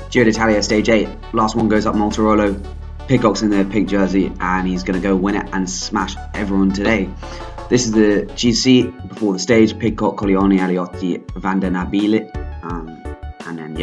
Giro d'Italia Stage 8, last one goes up Pontchâteau. Pidcock's in the pink jersey and he's going to go win it and smash everyone today. This is the GC before the stage: Pidcock, Colleoni, Aliotti, Van den Bieles, and then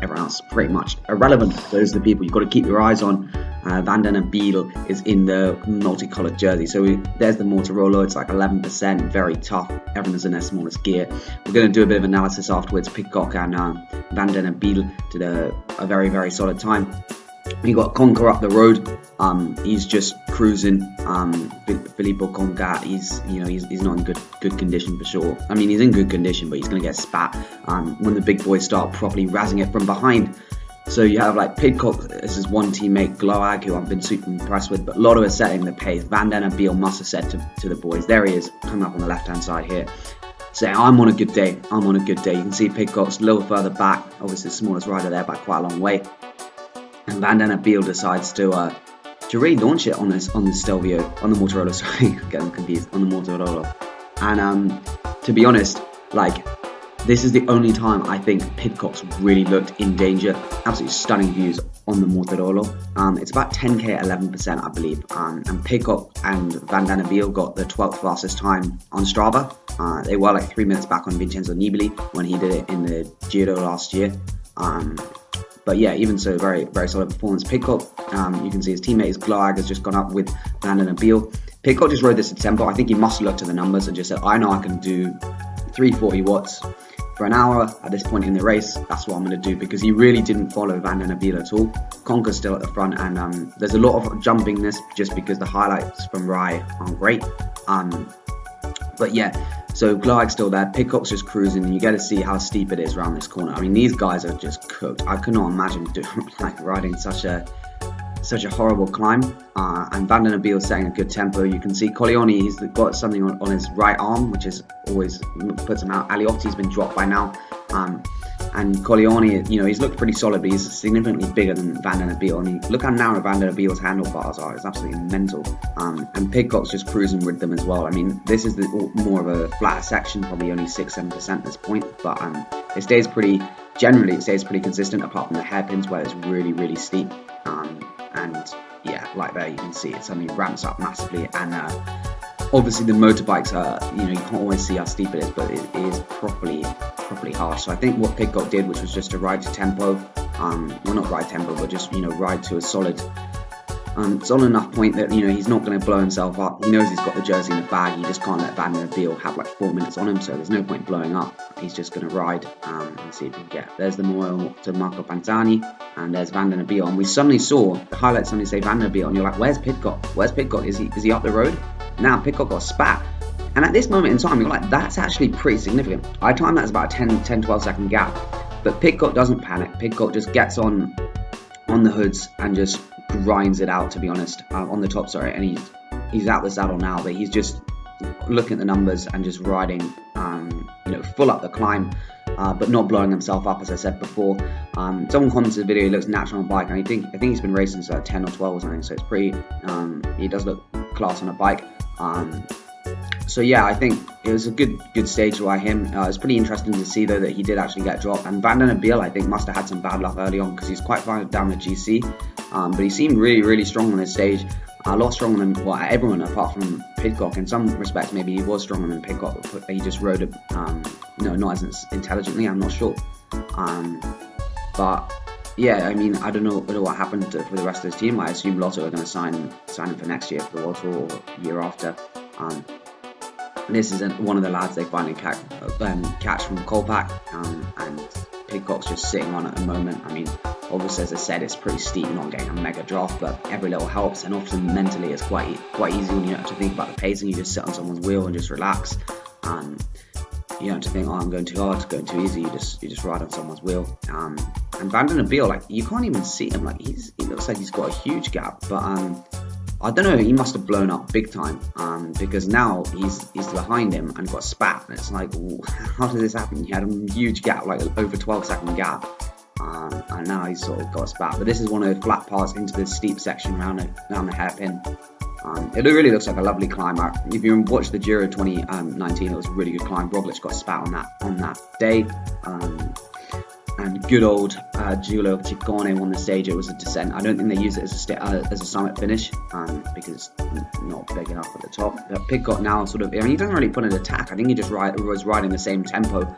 everyone else pretty much irrelevant. Those are the people you've got to keep your eyes on. Van den Bieles is in the multicoloured jersey, so there's the Mortarolo. It's like 11%, very tough. Everyone's in their smallest gear. We're going to do a bit of analysis afterwards. Pidcock and Van den Bieles did a very, very solid time. You got Conca up the road. He's just cruising. Filippo Conca, he's not in good condition for sure. I mean, he's in good condition, but he's going to get spat when the big boys start properly razzing it from behind. So you have like Pidcock as his one teammate, Gloag, who I've been super impressed with, but Lotto is setting the pace. Van den Bieles must have said to the boys, there he is, coming up on the left-hand side here, saying, I'm on a good day. You can see Pidcock's a little further back, obviously the smallest rider there by quite a long way. And Van den Bieles decides to really launch it on this Stelvio, on the Mortarolo, sorry, getting confused, on the Mortarolo. And to be honest, like, this is the only time I think Pidcock's really looked in danger. Absolutely stunning views on the Mortarolo. It's about 10k at 11%, I believe. And Pidcock and Van den Bieles got the 12th fastest time on Strava. They were like 3 minutes back on Vincenzo Nibali when he did it in the Giro last year. But yeah, even so, very, very solid performance. Pidcock, you can see his teammate, his Gloag, has just gone up with Van den Bieles. Pidcock just rode this at tempo. I think he must have looked at the numbers and just said, I know I can do 340 watts for an hour at this point in the race. That's what I'm going to do, because he really didn't follow Van den Bieles at all. Conca's still at the front, and there's a lot of jumpingness just because the highlights from Rye aren't great. But yeah, so Gloag's still there. Pidcock's just cruising, and you get to see how steep it is around this corner. I mean, these guys are just cooked. I could not imagine riding such a horrible climb. And Van den Bieles setting a good tempo. You can see Colleoni, he's got something on his right arm, which is always puts him out. Aliotti's been dropped by now. And Colleoni, he's looked pretty solid, but he's significantly bigger than Van den Bieles. I mean, look how narrow Van den Bieles' handlebars are. It's absolutely mental. And Pidcock's just cruising with them as well. I mean, this is more of a flatter section, probably only 6-7% at this point. But it stays pretty consistent, apart from the hairpins where it's really, really steep. And yeah, like there you can see it suddenly ramps up massively. And obviously the motorbikes are, you can't always see how steep it is, but it is properly harsh. So I think what Pidcock did, which was just to ride to tempo, well, not ride tempo, but just ride to a solid enough point that he's not going to blow himself up. He knows he's got the jersey in the bag. He just can't let Van den Bieles have like 4 minutes on him, so there's no point blowing up. He's just going to ride and see if he can get. There's the Moel to Marco Pantani, and there's Van den Bieles. And we suddenly saw the highlights. Suddenly say Van den Bieles, and you're like, where's Pidcock? Where's Pidcock? Is he up the road? Now Pidcock got spat. And at this moment in time, you're like, that's actually pretty significant. I timed that as about a 10-12 second gap. But Pidcock doesn't panic. Pidcock just gets on the hoods and just grinds it out, to be honest, on the top, sorry. And he's out the saddle now, but he's just looking at the numbers and just riding, full up the climb, but not blowing himself up, as I said before. Someone commented the video, he looks natural on a bike, and I think he's been racing since 10 or 12 or something, so it's pretty, he does look class on a bike. So yeah, I think it was a good stage by him. It's pretty interesting to see though that he did actually get dropped. And Van den Bieles, I think, must have had some bad luck early on because he's quite far down the GC. But he seemed really, really strong on this stage. A lot stronger than everyone apart from Pidcock. In some respects, maybe he was stronger than Pidcock. But he just rode it, not as intelligently. I'm not sure. But yeah, I mean, I don't know what happened for the rest of his team. I assume Lotto are going to sign him for next year for the World Tour or year after. This is one of the lads they finally catch from Kolpak, and Pidcock's just sitting on at the moment. I mean, obviously, as I said, it's pretty steep, you're not getting a mega draft, but every little helps, and often mentally it's quite easy when you don't have to think about the pacing. You just sit on someone's wheel and just relax. You don't have to think, I'm going too hard, going too easy. You just ride on someone's wheel. And Van den Bieles, you can't even see him. He looks like he's got a huge gap, but I don't know, he must have blown up big time, because now he's behind him and got spat, and it's like, how did this happen? He had a huge gap, like over 12 second gap, and now he's sort of got a spat. But this is one of the flat parts into the steep section around the hairpin. It really looks like a lovely climb. If you watched the Giro 2019, it was a really good climb. Roglic got a spat on that day. And good old Giulio Ciccone won the stage. It was a descent. I don't think they use it as a summit finish because it's not big enough at the top. But Pidcock now sort of, I mean, he doesn't really put an attack. I think he just was riding the same tempo.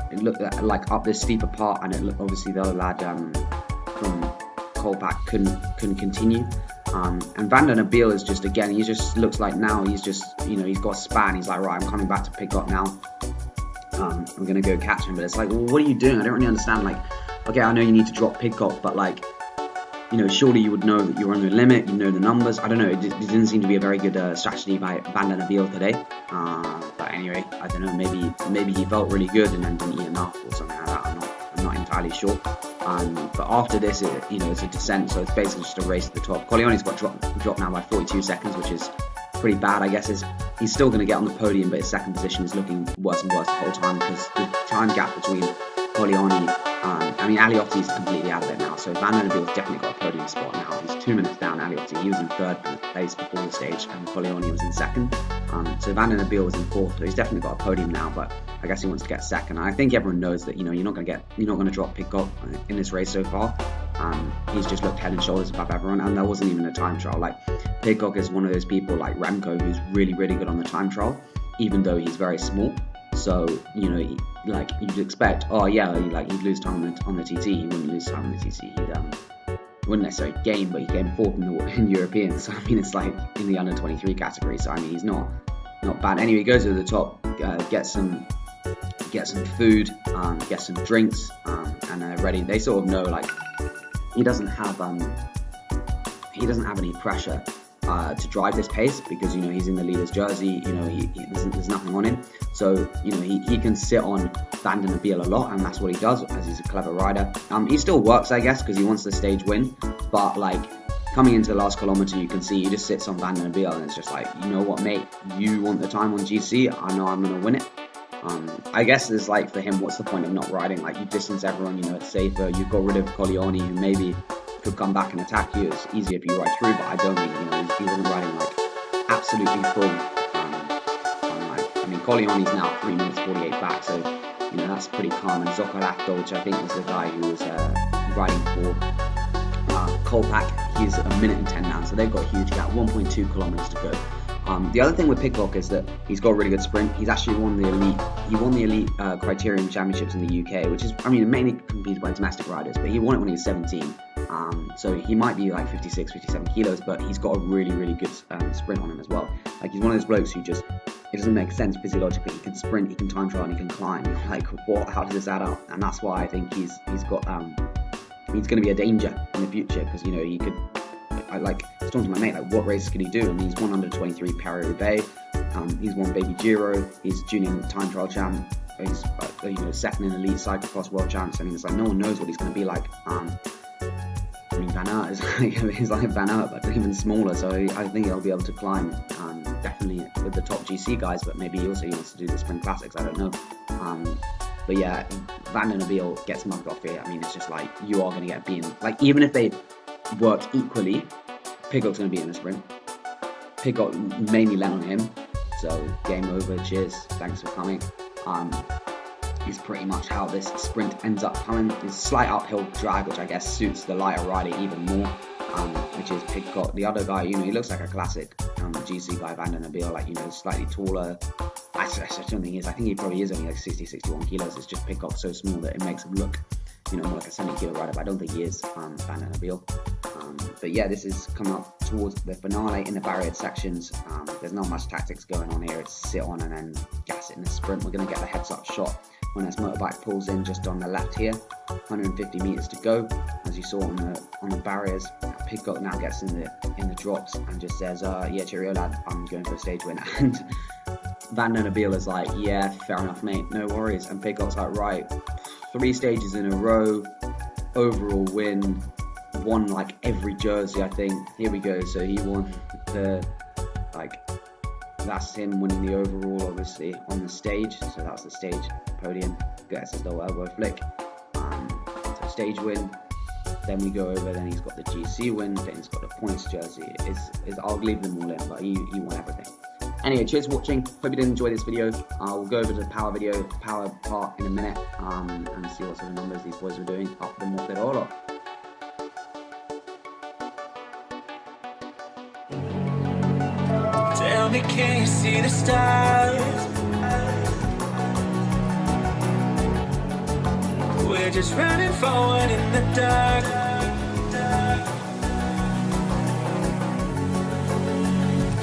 It looked like up this steeper part, and it looked, obviously the other lad from Kolpak couldn't continue. And Van den Bieles is just, again, he just looks like now he's just, he's got a span. He's like, right, I'm coming back to Pidcock now. I'm going to go catch him. But it's like, well, what are you doing? I don't really understand. Like, okay, I know you need to drop Pidcock, but like, surely you would know that you're on the limit, you know the numbers. I don't know, it didn't seem to be a very good strategy by Van den Bieles today. But anyway, I don't know, maybe he felt really good and then didn't eat enough or something like that. I'm not entirely sure. But after this, it's a descent, so it's basically just a race to the top. Colleone's got dropped now by 42 seconds, which is pretty bad, I guess. He's still going to get on the podium, but his second position is looking worse and worse the whole time because the time gap between Colleone, Aliotti is completely out of it now, so Van den Bieles definitely got a podium spot now. He's 2 minutes down Aliotti. He was in third place before the stage, and Colleone was in second. So Van den Bieles was in fourth, so he's definitely got a podium now, but I guess he wants to get second. And I think everyone knows that you're not going to drop Pidcock in this race so far. He's just looked head and shoulders above everyone, and there wasn't even a time trial. Like, Pidcock is one of those people like Remco who's really, really good on the time trial, even though he's very small. So you'd expect, he'd lose time on the TT. He wouldn't lose time on the TT. He wouldn't necessarily gain, but he came fourth in European. So it's like in the under 23 category. So he's not bad. Anyway, he goes to the top, get some food, get some drinks, and they're ready. They sort of know, like, he doesn't have any pressure to drive this pace because he's in the leader's jersey. There's nothing on him, so he can sit on Van den Bieles a lot, and that's what he does as he's a clever rider. He still works, I guess, because he wants the stage win, but like coming into the last kilometer, you can see he just sits on Van den Bieles, and it's just like, you know what, mate, you want the time on GC, I know I'm gonna win it. I guess it's like, for him, what's the point of not riding? Like, you distance everyone, it's safer. You've got rid of Colleone, who maybe could come back and attack you. It's easier if you ride through, but I don't think, he wasn't riding like absolutely full. Colleone's now 3 minutes 48 back, so that's pretty calm. And Zoccolato, which I think was the guy who was riding for Kolpak, he's a minute and 10 now, so they've got a huge gap, 1.2 kilometers to go. The other thing with Pidcock is that he's got a really good sprint. He's actually won the elite Criterium Championships in the UK, which is, mainly competed by domestic riders, but he won it when he was 17. So he might be like 56, 57 kilos, but he's got a really, really good sprint on him as well. Like, he's one of those blokes who just, it doesn't make sense physiologically. He can sprint, he can time trial, and he can climb. You're like, what? How does this add up? And that's why I think he's got he's going to be a danger in the future, because he could. I was talking to my mate, like, what races could he do? He's won under 23 Paris-Roubaix. He's won Baby Giro. He's junior time trial champ. He's second in elite cyclo-cross world champs. It's like no one knows what he's going to be like. Van Aert is he's like Van Aert, but even smaller. So I think he'll be able to climb definitely with the top GC guys. But maybe he wants to do the sprint classics. I don't know. But yeah, Van den Bieles gets mugged off here. It's just like, you are going to get beaten. Like, even if they worked equally, Pidcock's going to be in the sprint. Pidcock mainly lent on him, so game over. Cheers, thanks for coming. Is pretty much how this sprint ends up coming. It's a slight uphill drag, which I guess suits the lighter rider even more, which is Pidcock. The other guy, he looks like a classic GC guy, Van den Bieles, slightly taller. I don't think he is. I think he probably is only like 60, 61 kilos. It's just Pidcock so small that it makes him look, more like a 70 kilo rider, but I don't think he is Van den Bieles. But yeah, this is coming up towards the finale in the barrier sections. There's not much tactics going on here. It's sit on and then gas it in the sprint. We're going to get the heads up shot when this motorbike pulls in just on the left here. 150 meters to go, as you saw on the barriers. Pidcock now gets in the drops and just says, yeah, cheerio lad, I'm going for a stage win. And Van den Bieles is like, yeah, fair enough mate, no worries. And Pidcock's like, right, 3 stages in a row, overall win, won like every jersey, I think. Here we go. So he won that's him winning the overall, obviously, on the stage. So that's the stage podium. Gets his little elbow flick. stage win. Then we go over, then he's got the GC win, then he's got the points jersey. I'll leave them all in, but he won everything. Anyway, cheers for watching. Hope you did enjoy this video. We'll go over to the power part in a minute, and see what sort of numbers these boys are doing up the Pontchâteau. Tell me, can you see the stars? We're just running forward in the dark.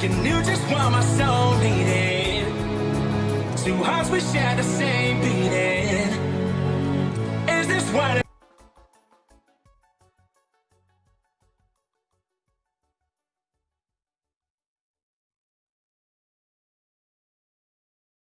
You knew just what my soul needed. Two hearts, we share the same beating. Is this what